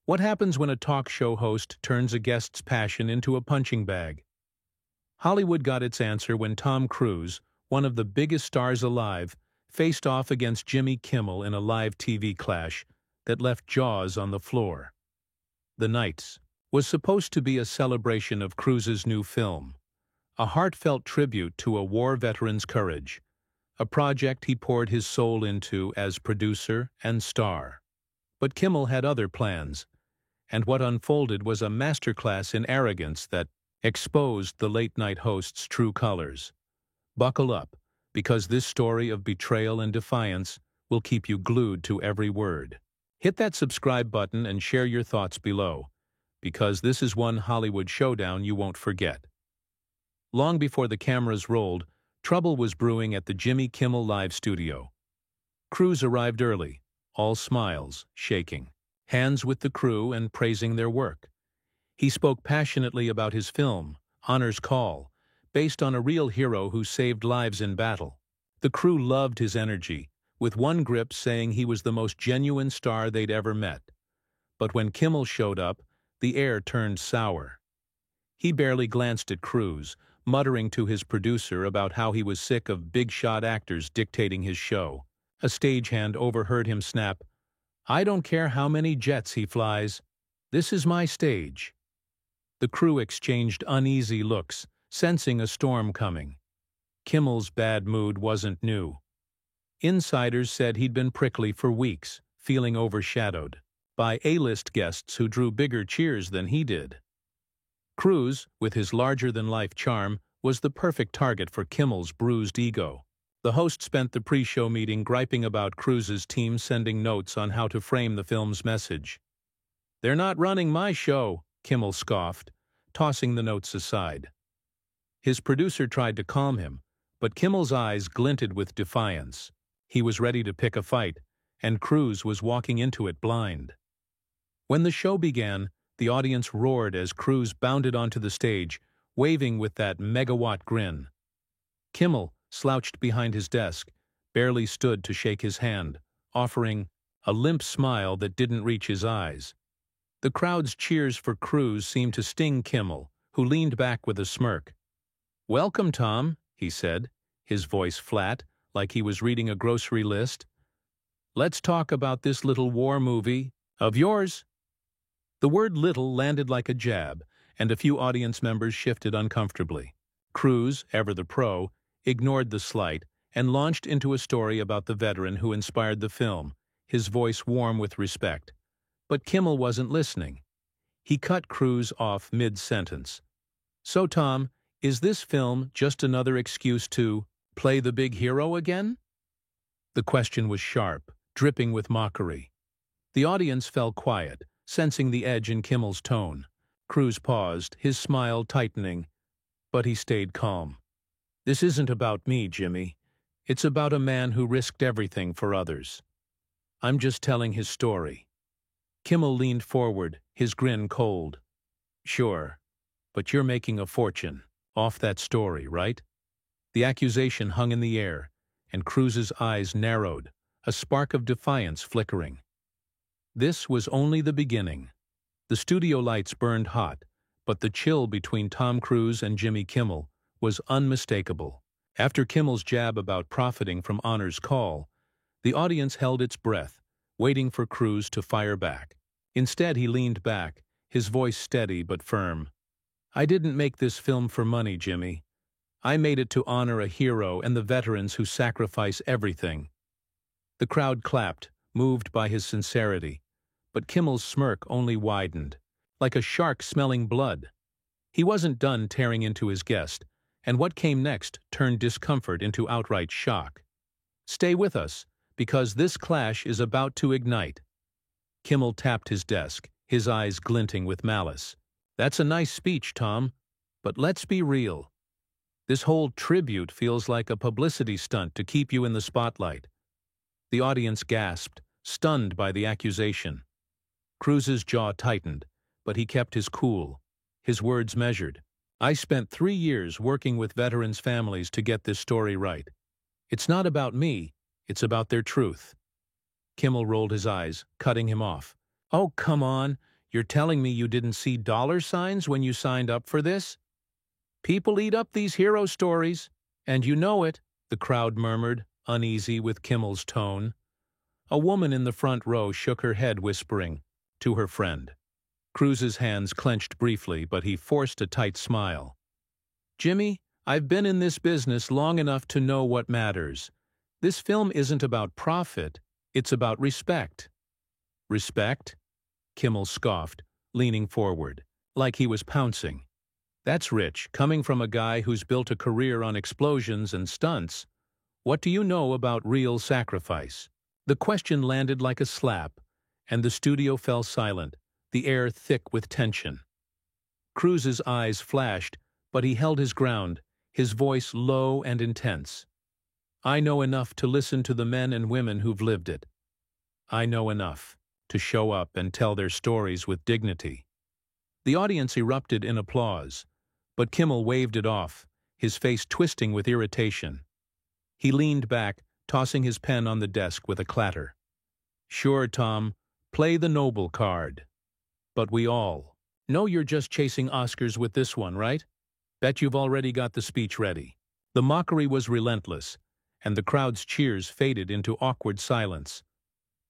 What happens when a talk show host turns a guest's passion into a punching bag? Hollywood got its answer when Tom Cruise, one of the biggest stars alive, faced off against Jimmy Kimmel in a live TV clash that left jaws on the floor. The Nights was supposed to be a celebration of Cruise's new film, a heartfelt tribute to a war veteran's courage, a project he poured his soul into as producer and star. But Kimmel had other plans, and what unfolded was a masterclass in arrogance that exposed the late-night host's true colors. Buckle up, because this story of betrayal and defiance will keep you glued to every word. Hit that subscribe button and share your thoughts below, because this is one Hollywood showdown you won't forget. Long before the cameras rolled, trouble was brewing at the Jimmy Kimmel Live studio. Cruise arrived early, all smiles, shaking, hands with the crew and praising their work. He spoke passionately about his film, Honor's Call, based on a real hero who saved lives in battle. The crew loved his energy, with one grip saying he was the most genuine star they'd ever met. But when Kimmel showed up, the air turned sour. He barely glanced at Cruise, muttering to his producer about how he was sick of big-shot actors dictating his show. A stagehand overheard him snap, "I don't care how many jets he flies. This is my stage." The crew exchanged uneasy looks, sensing a storm coming. Kimmel's bad mood wasn't new. Insiders said he'd been prickly for weeks, feeling overshadowed by A-list guests who drew bigger cheers than he did. Cruise, with his larger-than-life charm, was the perfect target for Kimmel's bruised ego. The host spent the pre-show meeting griping about Cruise's team sending notes on how to frame the film's message. "They're not running my show," Kimmel scoffed, tossing the notes aside. His producer tried to calm him, but Kimmel's eyes glinted with defiance. He was ready to pick a fight, and Cruise was walking into it blind. When the show began, the audience roared as Cruise bounded onto the stage, waving with that megawatt grin. Kimmel, slouched behind his desk, barely stood to shake his hand, offering a limp smile that didn't reach his eyes. The crowd's cheers for Cruise seemed to sting Kimmel, who leaned back with a smirk. "Welcome, Tom," he said, his voice flat, like he was reading a grocery list. "Let's talk about this little war movie of yours." The word "little" landed like a jab, and a few audience members shifted uncomfortably. Cruise, ever the pro, ignored the slight and launched into a story about the veteran who inspired the film, his voice warm with respect. But Kimmel wasn't listening. He cut Cruise off mid-sentence. "So, Tom, is this film just another excuse to play the big hero again?" The question was sharp, dripping with mockery. The audience fell quiet, sensing the edge in Kimmel's tone. Cruise paused, his smile tightening, but he stayed calm. "This isn't about me, Jimmy. It's about a man who risked everything for others. I'm just telling his story." Kimmel leaned forward, his grin cold. "Sure, but you're making a fortune off that story, right?" The accusation hung in the air, and Cruise's eyes narrowed, a spark of defiance flickering. This was only the beginning. The studio lights burned hot, but the chill between Tom Cruise and Jimmy Kimmel was unmistakable. After Kimmel's jab about profiting from Honor's Call, the audience held its breath, waiting for Cruise to fire back. Instead, he leaned back, his voice steady but firm. "I didn't make this film for money, Jimmy. I made it to honor a hero and the veterans who sacrifice everything." The crowd clapped, moved by his sincerity, but Kimmel's smirk only widened, like a shark smelling blood. He wasn't done tearing into his guest, and what came next turned discomfort into outright shock. "Stay with us, because this clash is about to ignite." Kimmel tapped his desk, his eyes glinting with malice. "That's a nice speech, Tom, but let's be real. This whole tribute feels like a publicity stunt to keep you in the spotlight." The audience gasped, stunned by the accusation. Cruise's jaw tightened, but he kept his cool, his words measured. "I spent 3 years working with veterans' families to get this story right. It's not about me, it's about their truth." Kimmel rolled his eyes, cutting him off. "Oh, come on. You're telling me you didn't see dollar signs when you signed up for this? People eat up these hero stories, and you know it, the crowd murmured, uneasy with Kimmel's tone. A woman in the front row shook her head, whispering to her friend. Cruz's hands clenched briefly, but he forced a tight smile. Jimmy, I've been in this business long enough to know what matters. This film isn't about profit, it's about respect. Respect? Kimmel scoffed, leaning forward, like he was pouncing. That's rich, coming from a guy who's built a career on explosions and stunts. What do you know about real sacrifice? The question landed like a slap, and the studio fell silent, the air thick with tension. Cruz's eyes flashed, but he held his ground, his voice low and intense. I know enough to listen to the men and women who've lived it. I know enough to show up and tell their stories with dignity. The audience erupted in applause, but Kimmel waved it off, his face twisting with irritation. He leaned back, tossing his pen on the desk with a clatter. Sure, Tom, play the noble card. But we all know you're just chasing Oscars with this one, right? Bet you've already got the speech ready. The mockery was relentless, and the crowd's cheers faded into awkward silence.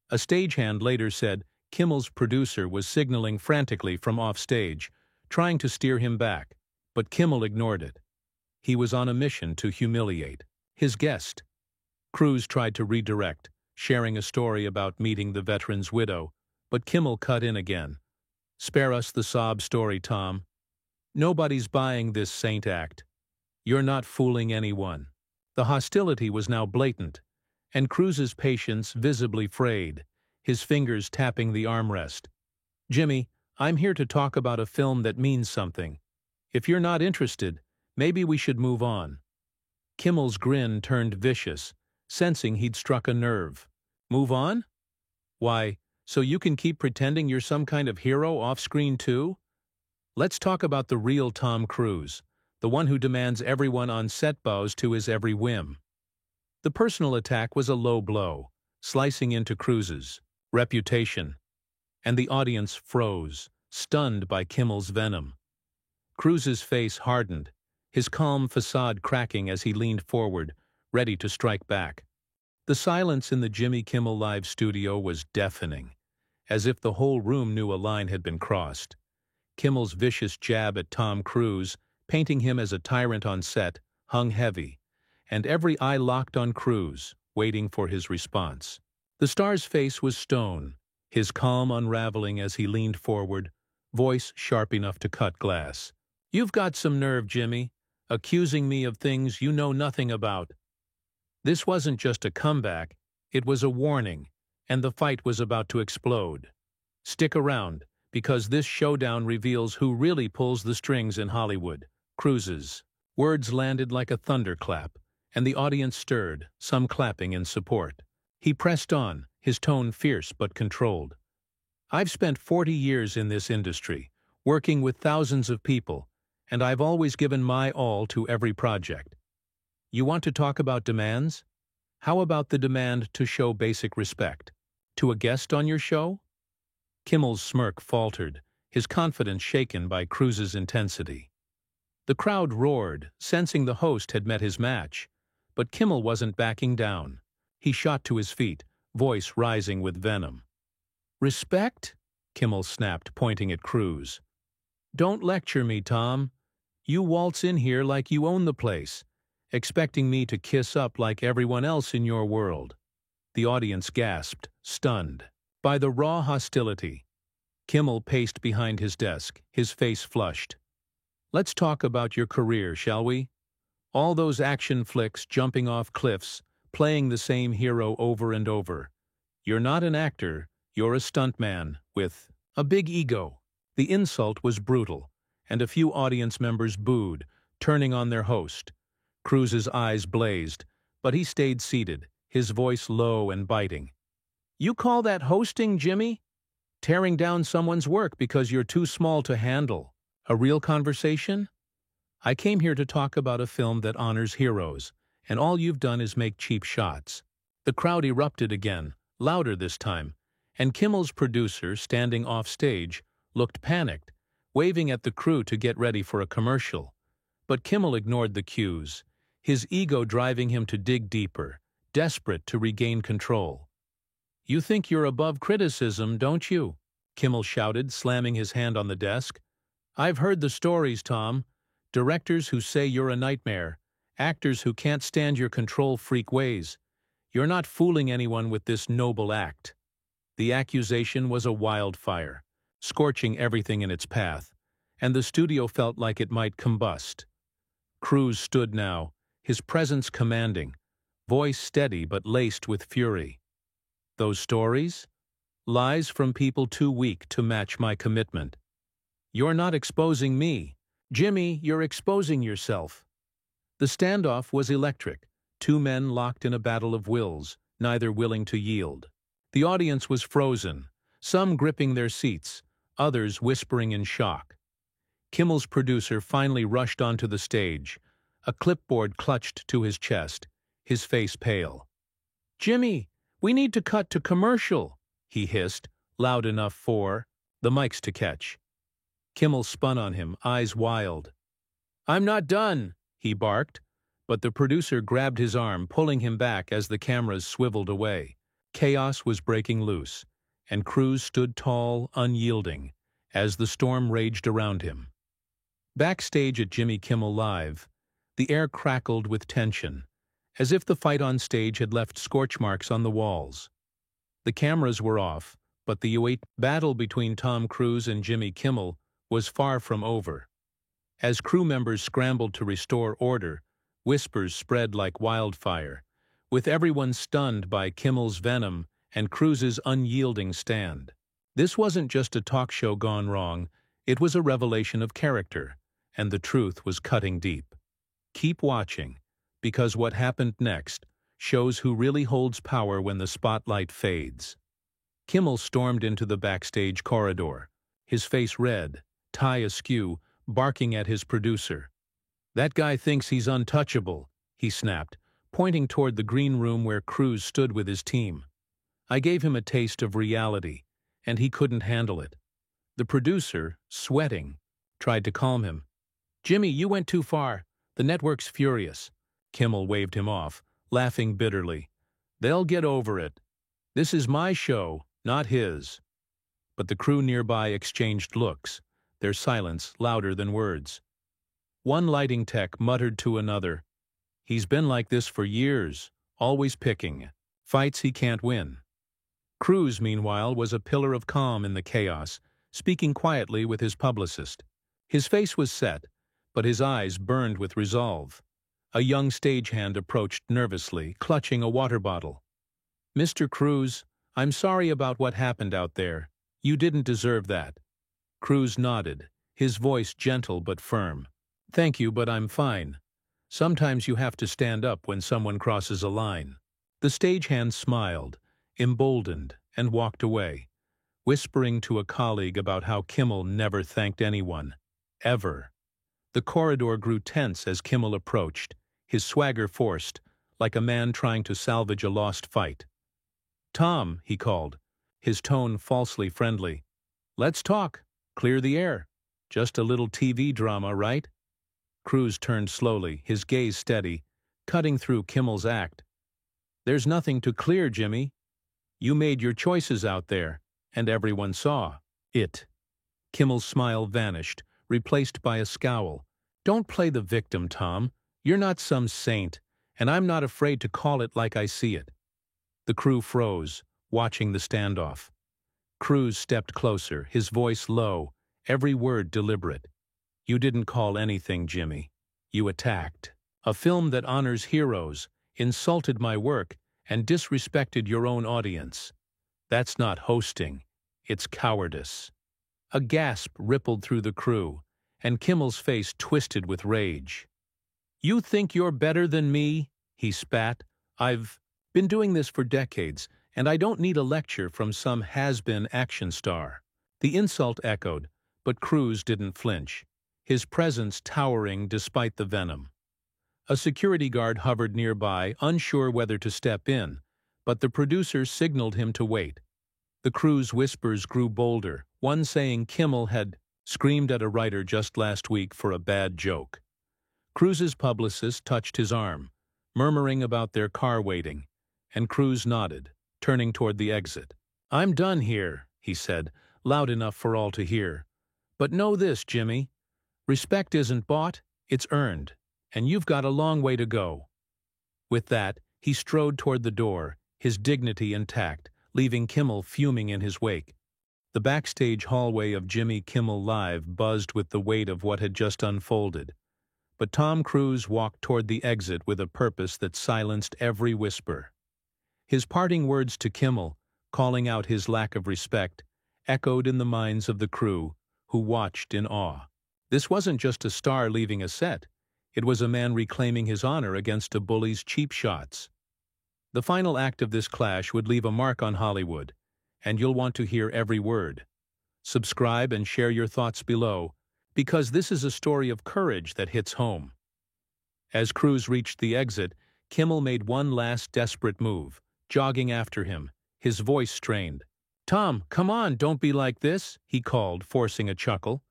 A stagehand later said Kimmel's producer was signaling frantically from offstage, trying to steer him back, but Kimmel ignored it. He was on a mission to humiliate his guest. Cruz tried to redirect, sharing a story about meeting the veteran's widow, but Kimmel cut in again. Spare us the sob story, Tom. Nobody's buying this saint act. You're not fooling anyone. The hostility was now blatant, and Cruz's patience visibly frayed, his fingers tapping the armrest. Jimmy, I'm here to talk about a film that means something. If you're not interested, maybe we should move on. Kimmel's grin turned vicious, sensing he'd struck a nerve. Move on? Why, so you can keep pretending you're some kind of hero off-screen too? Let's talk about the real Tom Cruise, the one who demands everyone on set bows to his every whim. The personal attack was a low blow, slicing into Cruz's reputation, and the audience froze, stunned by Kimmel's venom. Cruz's face hardened, his calm facade cracking as he leaned forward, ready to strike back. The silence in the Jimmy Kimmel Live studio was deafening, as if the whole room knew a line had been crossed. Kimmel's vicious jab at Tom Cruise, painting him as a tyrant on set, hung heavy, and every eye locked on Cruise, waiting for his response. The star's face was stone, his calm unraveling as he leaned forward, voice sharp enough to cut glass. You've got some nerve, Jimmy, accusing me of things you know nothing about. This wasn't just a comeback, it was a warning, and the fight was about to explode. Stick around, because this showdown reveals who really pulls the strings in Hollywood. Cruz's words landed like a thunderclap, and the audience stirred, some clapping in support. He pressed on, his tone fierce but controlled. I've spent 40 years in this industry, working with thousands of people, and I've always given my all to every project. You want to talk about demands? How about the demand to show basic respect? To a guest on your show? Kimmel's smirk faltered, his confidence shaken by Cruz's intensity. The crowd roared, sensing the host had met his match, but Kimmel wasn't backing down. He shot to his feet, voice rising with venom. Respect? Kimmel snapped, pointing at Cruz. Don't lecture me, Tom. You waltz in here like you own the place, expecting me to kiss up like everyone else in your world. The audience gasped, stunned by the raw hostility. Kimmel paced behind his desk, his face flushed. Let's talk about your career, shall we? All those action flicks, jumping off cliffs, playing the same hero over and over. You're not an actor, you're a stuntman with a big ego. The insult was brutal, and a few audience members booed, turning on their host. Cruz's eyes blazed, but he stayed seated, his voice low and biting. You call that hosting, Jimmy? Tearing down someone's work because you're too small to handle. A real conversation? I came here to talk about a film that honors heroes, and all you've done is make cheap shots. The crowd erupted again, louder this time, and Kimmel's producer, standing off stage, looked panicked, waving at the crew to get ready for a commercial. But Kimmel ignored the cues, his ego driving him to dig deeper, desperate to regain control. "You think you're above criticism, don't you?" Kimmel shouted, slamming his hand on the desk. "I've heard the stories, Tom. Directors who say you're a nightmare, actors who can't stand your control-freak ways. You're not fooling anyone with this noble act." The accusation was a wildfire, scorching everything in its path, and the studio felt like it might combust. Cruise stood now, his presence commanding, voice steady but laced with fury. "Those stories? Lies from people too weak to match my commitment. You're not exposing me. Jimmy, you're exposing yourself." The standoff was electric, two men locked in a battle of wills, neither willing to yield. The audience was frozen, some gripping their seats, others whispering in shock. Kimmel's producer finally rushed onto the stage, a clipboard clutched to his chest, his face pale. "Jimmy, we need to cut to commercial," he hissed, loud enough for the mics to catch. Kimmel spun on him, eyes wild. "I'm not done," he barked, but the producer grabbed his arm, pulling him back as the cameras swiveled away. Chaos was breaking loose, and Cruise stood tall, unyielding, as the storm raged around him. Backstage at Jimmy Kimmel Live, the air crackled with tension, as if the fight on stage had left scorch marks on the walls. The cameras were off, but the U8 battle between Tom Cruise and Jimmy Kimmel was far from over. As crew members scrambled to restore order, whispers spread like wildfire, with everyone stunned by Kimmel's venom and Cruise's unyielding stand. This wasn't just a talk show gone wrong, it was a revelation of character, and the truth was cutting deep. Keep watching, because what happened next shows who really holds power when the spotlight fades. Kimmel stormed into the backstage corridor, his face red, tie askew, barking at his producer. "That guy thinks he's untouchable," he snapped, pointing toward the green room where Cruise stood with his team. "I gave him a taste of reality, and he couldn't handle it." The producer, sweating, tried to calm him. "Jimmy, you went too far. The network's furious." Kimmel waved him off, laughing bitterly. "They'll get over it. This is my show, not his." But the crew nearby exchanged looks, their silence louder than words. One lighting tech muttered to another, "He's been like this for years, always picking fights he can't win." Cruise, meanwhile, was a pillar of calm in the chaos, speaking quietly with his publicist. His face was set, but his eyes burned with resolve. A young stagehand approached nervously, clutching a water bottle. "Mr. Cruise, I'm sorry about what happened out there. You didn't deserve that." Cruise nodded, his voice gentle but firm. "Thank you, but I'm fine. Sometimes you have to stand up when someone crosses a line." The stagehand smiled, emboldened, and walked away, whispering to a colleague about how Kimmel never thanked anyone. Ever. The corridor grew tense as Kimmel approached, his swagger forced, like a man trying to salvage a lost fight. "Tom," he called, his tone falsely friendly. "Let's talk. Clear the air. Just a little TV drama, right?" Cruise turned slowly, his gaze steady, cutting through Kimmel's act. "There's nothing to clear, Jimmy. You made your choices out there, and everyone saw it." Kimmel's smile vanished, replaced by a scowl. "Don't play the victim, Tom. You're not some saint, and I'm not afraid to call it like I see it." The crew froze, watching the standoff. Cruise stepped closer, his voice low, every word deliberate. "You didn't call anything, Jimmy. You attacked. A film that honors heroes, insulted my work, and disrespected your own audience. That's not hosting. It's cowardice." A gasp rippled through the crew, and Kimmel's face twisted with rage. "You think you're better than me?" he spat. "I've been doing this for decades, and I don't need a lecture from some has-been action star." The insult echoed, but Cruise didn't flinch, his presence towering despite the venom. A security guard hovered nearby, unsure whether to step in, but the producer signaled him to wait. The crew's whispers grew bolder, one saying Kimmel had screamed at a writer just last week for a bad joke. Cruz's publicist touched his arm, murmuring about their car waiting, and Cruz nodded, turning toward the exit. "I'm done here," he said, loud enough for all to hear. "But know this, Jimmy. Respect isn't bought, it's earned, and you've got a long way to go." With that, he strode toward the door, his dignity intact, leaving Kimmel fuming in his wake. The backstage hallway of Jimmy Kimmel Live buzzed with the weight of what had just unfolded. But Tom Cruise walked toward the exit with a purpose that silenced every whisper. His parting words to Kimmel, calling out his lack of respect, echoed in the minds of the crew, who watched in awe. This wasn't just a star leaving a set. It was a man reclaiming his honor against a bully's cheap shots. The final act of this clash would leave a mark on Hollywood, and you'll want to hear every word. Subscribe and share your thoughts below, because this is a story of courage that hits home. As Cruise reached the exit, Kimmel made one last desperate move, jogging after him, his voice strained. "Tom, come on, don't be like this," he called, forcing a chuckle.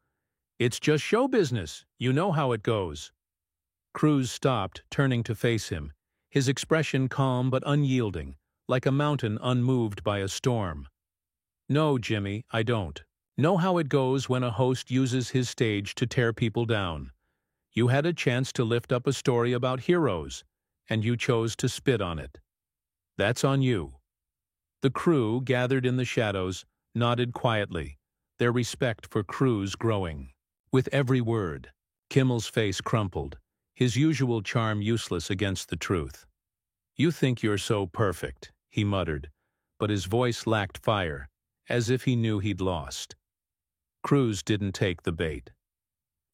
"It's just show business. You know how it goes." Cruise stopped, turning to face him, his expression calm but unyielding, like a mountain unmoved by a storm. "No, Jimmy, I don't. Know how it goes when a host uses his stage to tear people down. You had a chance to lift up a story about heroes, and you chose to spit on it. That's on you." The crew, gathered in the shadows, nodded quietly, their respect for Cruise growing. With every word, Kimmel's face crumpled, his usual charm useless against the truth. "You think you're so perfect," he muttered, but his voice lacked fire, as if he knew he'd lost. Cruise didn't take the bait.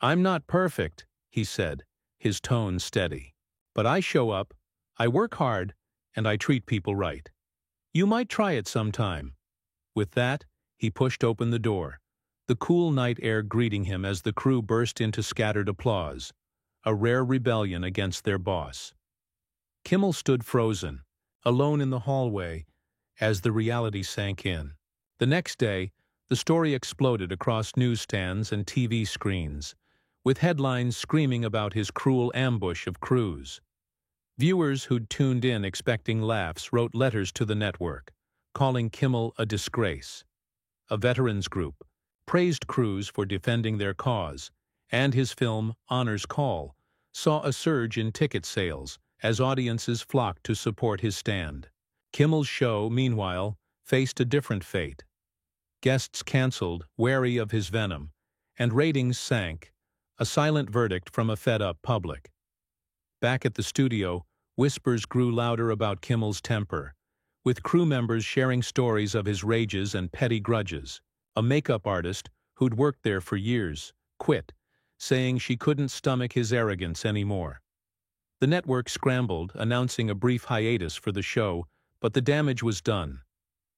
"I'm not perfect," he said, his tone steady. "But I show up, I work hard, and I treat people right. You might try it sometime." With that, he pushed open the door, the cool night air greeting him as the crew burst into scattered applause, a rare rebellion against their boss. Kimmel stood frozen, alone in the hallway, as the reality sank in. The next day, the story exploded across newsstands and TV screens, with headlines screaming about his cruel ambush of Cruise. Viewers who'd tuned in expecting laughs wrote letters to the network, calling Kimmel a disgrace. A veterans group praised Cruise for defending their cause, and his film, Honor's Call, saw a surge in ticket sales as audiences flocked to support his stand. Kimmel's show, meanwhile, faced a different fate. Guests canceled, wary of his venom, and ratings sank, a silent verdict from a fed-up public. Back at the studio, whispers grew louder about Kimmel's temper, with crew members sharing stories of his rages and petty grudges. A makeup artist, who'd worked there for years, quit, saying she couldn't stomach his arrogance anymore. The network scrambled, announcing a brief hiatus for the show, but the damage was done.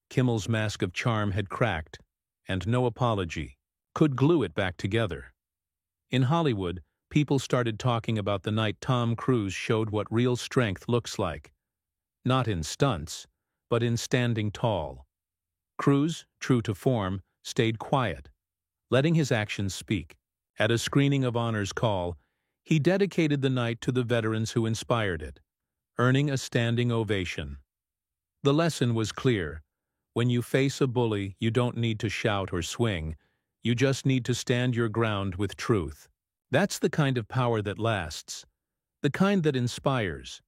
Kimmel's mask of charm had cracked, and no apology could glue it back together. In Hollywood, people started talking about the night Tom Cruise showed what real strength looks like. Not in stunts, but in standing tall. Cruise, true to form, stayed quiet, letting his actions speak. At a screening of Honor's Call, he dedicated the night to the veterans who inspired it, earning a standing ovation. The lesson was clear. When you face a bully, you don't need to shout or swing. You just need to stand your ground with truth. That's the kind of power that lasts, the kind that inspires.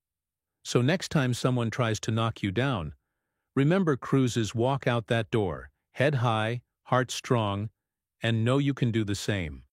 So next time someone tries to knock you down, remember Cruise's walk out that door, head high, heart strong, and know you can do the same.